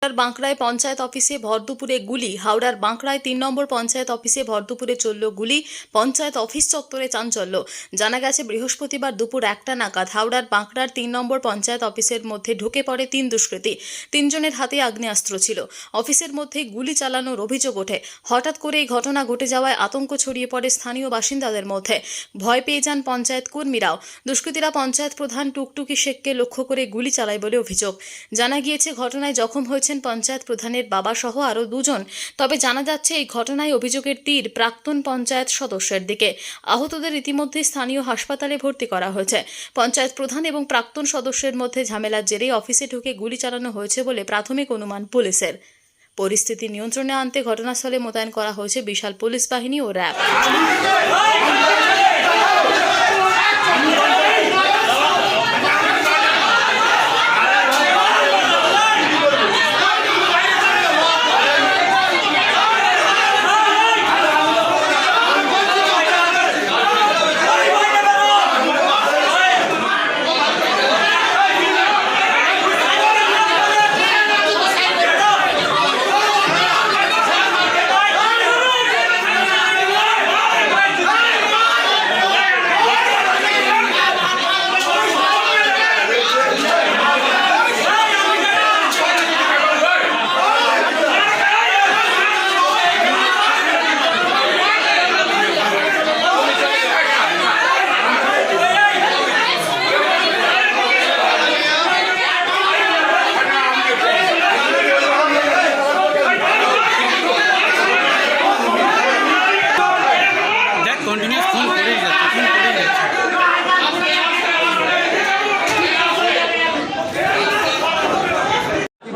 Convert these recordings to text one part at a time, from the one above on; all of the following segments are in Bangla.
বাঁকড়ায় পঞ্চায়েত অফিসে ভরদুপুরে গুলি। হাওড়ার বাঁকড়ায় ৩ নম্বর পঞ্চায়েত অফিসে ভরদুপুরে চলল গুলি। পঞ্চায়েত অফিস চত্বরে চাঞ্চল্য। জানা গেছে বৃহস্পতিবার দুপুর ১টা নাগাদ হাওড়ার বাঁকড়ার ৩ নম্বর পঞ্চায়েত অফিসের মধ্যে ঢুকে পড়ে ৩ দুষ্কৃতী। ৩ জনের হাতে আগ্নেয়াস্ত্র ছিল। অফিসের মধ্যে গুলি চালানোর অভিযোগ ওঠে। হঠাৎ করে এই ঘটনা ঘটে যাওয়ায় আতঙ্ক ছড়িয়ে পড়ে স্থানীয় বাসিন্দাদের মধ্যে। ভয় পেয়ে যান পঞ্চায়েত কর্মীরাও। দুষ্কৃতীরা পঞ্চায়েত প্রধান টুকটুকি শেখকে লক্ষ্য করে গুলি চালায় বলে অভিযোগ। জানা গিয়েছে ঘটনায় জখম হয়েছে পঞ্চায়েত প্রধানের বাবা সহ আরও ২ জন। তবে জানা যাচ্ছে এই ঘটনায় অভিযোগের তীর প্রাক্তন পঞ্চায়েত সদস্যের দিকে। আহতদের ইতিমধ্যে স্থানীয় হাসপাতালে ভর্তি করা হয়েছে। পঞ্চায়েত প্রধান এবং প্রাক্তন সদস্যের মধ্যে ঝামেলার জেরেই অফিসে ঢুকে গুলি চালানো হয়েছে বলে প্রাথমিক অনুমান পুলিশের। পরিস্থিতি নিয়ন্ত্রণে আনতে ঘটনাস্থলে মোতায়েন করা হয়েছে বিশাল পুলিশ বাহিনী ও র্যাব।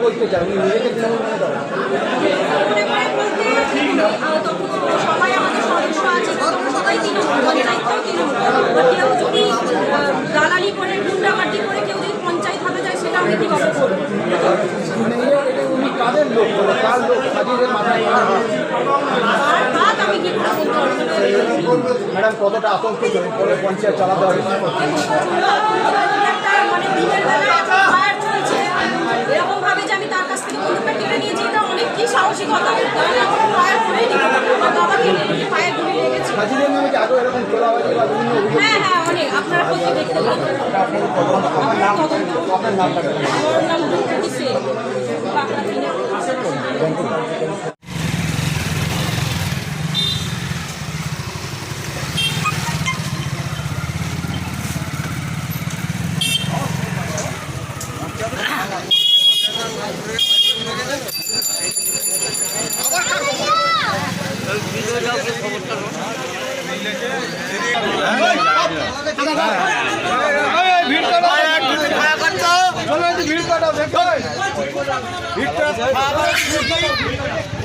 বলতে চাই উনি নিজেকে সবাই আমাদের সদস্য আছে, সবাই কেউ যদি দালালি করে গুন্ডামাটি করে কেউ যদি পঞ্চায়েত হবে যায় সেটা আমি কিভাবে করবো? উনি কাদের লোক, কার লোক হাজিরের মাথায় আমি কি করে বলতে পারবো? ম্যাডাম কতটা আতঙ্ক করে পঞ্চায়েত চালাতে হবে? মানে দিনের বেলা ফায়ার চলছে, এরকম ভাবে যে আমি তার কাছ থেকে বন্দুকটা কেড়ে নিয়েছি, এটা অনেক কি সাহসিকতা। ফায়ার করেই নি, আমার বাবাকে ফায়ার গুলি লেগেছে। হাজিরের নামে কি আগে এরকম তোলাবাজি বা বিভিন্ন অভিযোগ? হ্যাঁ হ্যাঁ অনেক, আপনারা বলতে দেখতে পাবেন। আপনার নামটা আমার নাম টুকটুকি শেখ, বাঁকড়া ৩। ভিড়